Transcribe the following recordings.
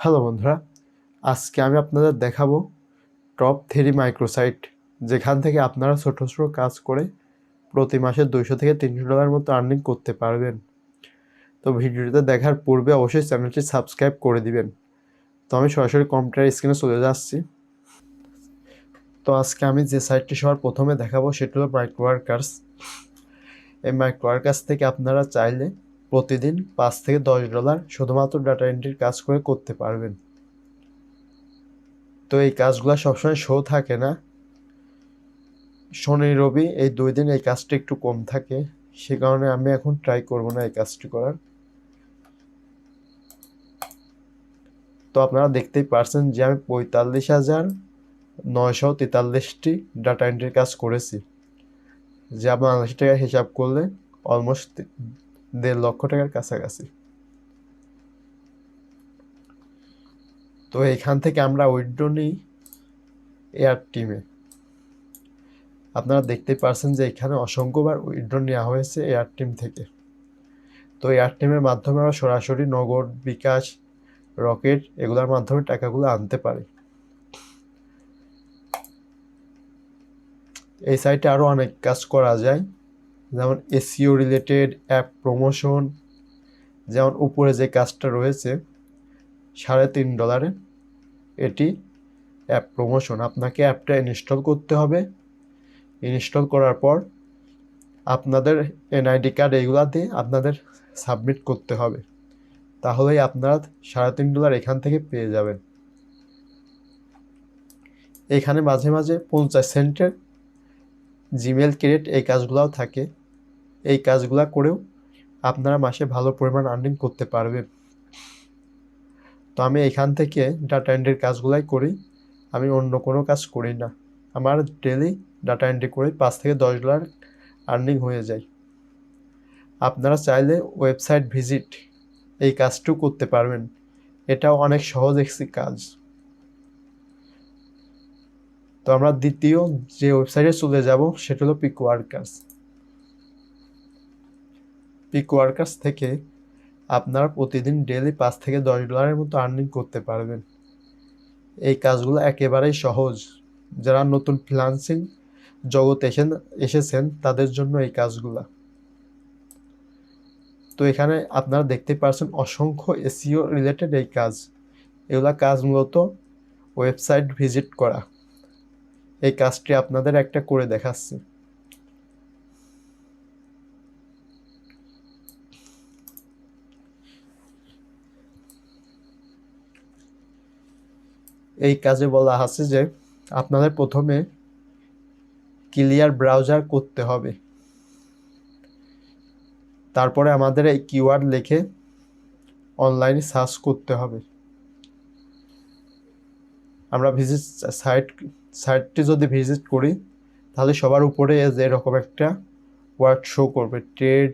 Hello বন্ধুরা, আজকে আমি আপনাদের দেখাবো টপ 3 মাইক্রোসাইট, যেখান থেকে আপনারা ছোট ছোট কাজ করে প্রতি মাসে $200 থেকে $300 মতো আর্নিং করতে পারবেন। তো ভিডিওটা দেখার পূর্বে অবশ্যই চ্যানেলটি সাবস্ক্রাইব করে দিবেন। তো আমি সরাসরি কম্পিউটার স্ক্রিনে চলে যাচ্ছি। তো আজকে আমি যে সাইটটি সবার প্রথমে দেখাবো সেটা হলো মাইক্রোওয়ার্কার্স। এই মাইক্রোওয়ার্কার্স থেকে আপনারা চাইলে প্রতিদিন $5 থেকে $10 শুধুমাত্র ডাটা এন্ট্রির কাজ করে করতে পারবেন। তো এই কাজগুলো সবসময় শো থাকে না, শনি রবি এই 2 দিন এই কাজটা একটু কম থাকে, সে কারণে আমি এখন ট্রাই করব না এই কাজটি করার। তো আপনারা দেখতেই পারছেন যে আমি 45,943টি ডাটা এন্ট্রির কাজ করেছি, যা বাংলাদেশি টাকা হিসাব করলে অলমোস্ট 1.5 লক্ষ টাকার কাছাকাছি। তো এখান থেকে আমরা উইথড্র নিই এয়ার টিমে। আপনারা দেখতেই পারছেন যে এখানে অসংখ্যবার উইথড্র নেওয়া হয়েছে এয়ার টিম থেকে। তো এয়ার টিমের মাধ্যমে আমরা সরাসরি নগদ, বিকাশ, রকেট এগুলোর মাধ্যমে টাকাগুলো আনতে পারি। এই সাইটে আরও অনেক কাজ করা যায়, যেমন এসইও রিলেটেড, অ্যাপ প্রমোশন। যেমন উপরে যে কাজটা রয়েছে $3.5, এটি অ্যাপ প্রমোশন। আপনাকে অ্যাপটা ইনস্টল করতে হবে। ইনস্টল করার পর আপনাদের এনআইডি কার্ড এইগুলা দিয়ে আপনাদের সাবমিট করতে হবে, তাহলেই আপনারা $3.5 এখান থেকে পেয়ে যাবেন। এখানে মাঝে মাঝে 50 সেন্টের জিমেল ক্রেডিট এই কাজগুলোও থাকে। এই কাজগুলো করেও আপনারা মাসে ভালো পরিমাণ আর্নিং করতে পারবেন। তো আমি এখান থেকে ডাটা এন্ট্রির কাজগুলাই করি, আমি অন্য কোনো কাজ করি না। আমার ডেলি ডাটা এন্ট্রি করে $5 থেকে $10 আর্নিং হয়ে যায়। আপনারা চাইলে ওয়েবসাইট ভিজিট এই কাজটিও করতে পারবেন, এটাও অনেক সহজ একটি কাজ। তো আমরা দ্বিতীয় যে ওয়েবসাইটে চলে যাব সেটা হলো পিকওয়ার্কার্স। পিকওয়ার্কার্স থেকে আপনারা প্রতিদিন ডেলি $5 থেকে $10 মতো আর্নিং করতে পারবেন। এই কাজগুলো একেবারেই সহজ, যারা নতুন ফ্রিল্যান্সিং জগতে এসেছেন তাদের জন্য এই কাজগুলা। তো এখানে আপনারা দেখতে পাচ্ছেন অসংখ্য এসইও রিলেটেড এই কাজ। এগুলা কাজ মূলত ওয়েবসাইট ভিজিট করা। এই কাজটি আপনাদের একটা করে দেখাচ্ছি। এই কাজে বলা আছে যে আপনাদের প্রথমে ক্লিয়ার ব্রাউজার করতে হবে, তারপরে আমাদের এই কিওয়ার্ড লিখে অনলাইনে সার্চ করতে হবে। আমরা সাইটটি যদি ভিজিট করি তাহলে সবার উপরে এরকম একটা ওয়ার্ড শো করবে, ট্রেড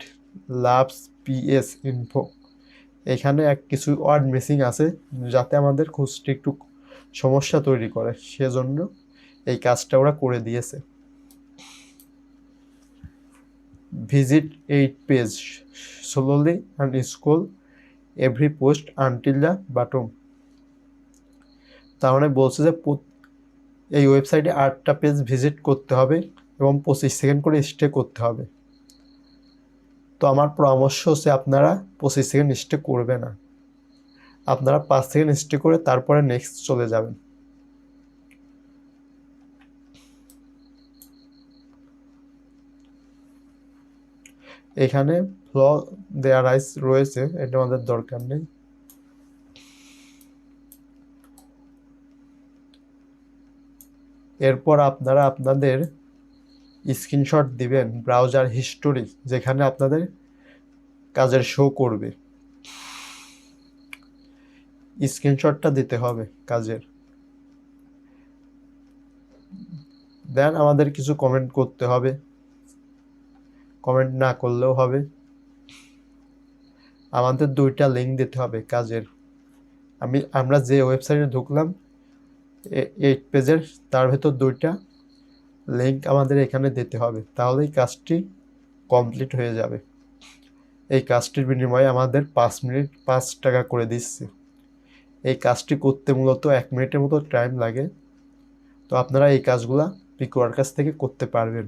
লাভস পিএস ইনফো। এখানে কিছু ওয়ার্ড মিসিং আছে, যাতে আমাদের খুঁজতে একটু সমস্যা তৈরি করে, সেজন্য এই কাজটা ওরা করে দিয়েছে। Visit 8 page slowly and scroll every post until the bottom। তার মানে বলছে যে এই ওয়েবসাইটে 8টা পেজ ভিজিট করতে হবে এবং 25 সেকেন্ড করে স্টে করতে হবে। তো আমার পরামর্শ হচ্ছে আপনারা 25 সেকেন্ড স্টে করবে না, আপনারা 5 সেকেন্ড স্টে করে তারপরে নেক্সট চলে যাবেন। এখানে ফ্লো দেয়ার রাইস রয়েছে, এটা আমাদের দরকার নেই। এরপর আপনারা আপনাদের স্ক্রিনশট দিবেন ব্রাউজার হিস্টোরি, যেখানে আপনাদের কাজের শো করবে। স্ক্রিনশটটা দিতে হবে কাজের। দেন আমাদের কিছু কমেন্ট করতে হবে, কমেন্ট না করলেও হবে। আমাদের 2টা লিঙ্ক দিতে হবে কাজের। আমরা যে ওয়েবসাইটে ঢুকলাম 8 পেজের, তার ভেতর 2টা লিঙ্ক আমাদের এখানে দিতে হবে, তাহলেই কাজটি কমপ্লিট হয়ে যাবে। এই কাজটির বিনিময়ে আমাদের 5 মিনিট 5 টাকা করে দিচ্ছে। এই কাজটি করতে মূলত 1 মিনিটের মতো টাইম লাগে। তো আপনারা এই কাজগুলা পিকওয়ার্কার্স থেকে করতে পারবেন।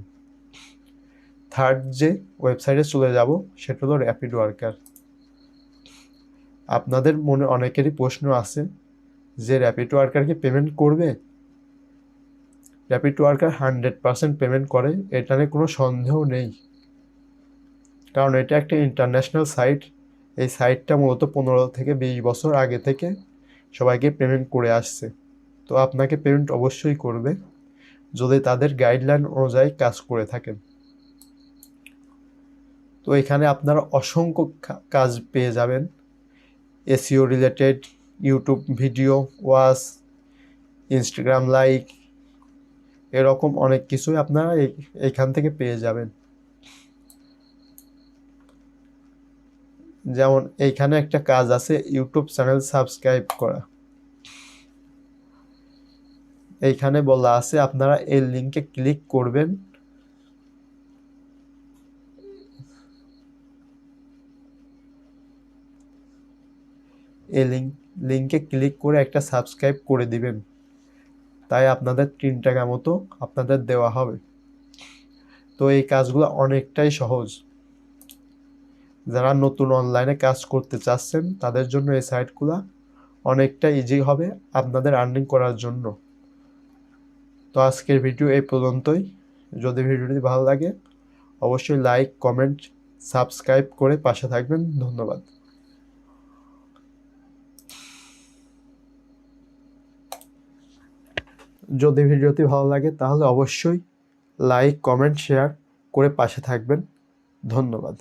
থার্ড যে ওয়েবসাইটে চলে যাব সেটা হলো র্যাপিড ওয়ার্কার। আপনাদের মনে অনেকেরই প্রশ্ন আছে যে র্যাপিড ওয়ার্কার কি পেমেন্ট করবে? র্যাপিড ওয়ার্কার 100% পেমেন্ট করে, এটা নিয়ে কোনো সন্দেহ নেই, কারণ এটা একটা ইন্টারন্যাশনাল সাইট। এই সাইটটা মূলত 15 থেকে 20 বছর আগে থেকে সবাইকে পেমেন্ট করে আসছে। তো আপনাকে পেমেন্ট অবশ্যই করবে যদি তাদের গাইডলাইন অনুযায়ী কাজ করে থাকেন। তো এখানে আপনারা অসংখ্য কাজ পেয়ে যাবেন, SEO related, YouTube video watch, Instagram like, এরকম অনেক কিছুই আপনারা এইখান থেকে পেয়ে যাবেন। যেমন এইখানে একটা কাজ আছে ইউটিউব চ্যানেল সাবস্ক্রাইব করা। এইখানে বলা আছে আপনারা এই লিঙ্কে ক্লিক করবেন, এই লিঙ্কে ক্লিক করে একটা সাবস্ক্রাইব করে দিবেন, তাই আপনাদের 3 টাকা মতো আপনাদের দেওয়া হবে। তো এই কাজগুলো অনেকটাই সহজ। যারা নতুন অনলাইনে কাজ করতে চাচ্ছেন তাদের জন্য এই সাইটগুলো অনেকটা ইজি হবে আপনাদের আর্নিং করার জন্য। তো আজকের ভিডিও এই পর্যন্তই। যদি ভিডিওটি ভালো লাগে অবশ্যই লাইক, কমেন্ট, সাবস্ক্রাইব করে পাশে থাকবেন। ধন্যবাদ। যদি ভিডিওটি ভালো লাগে তাহলে অবশ্যই লাইক, কমেন্ট, শেয়ার করে পাশে থাকবেন। ধন্যবাদ।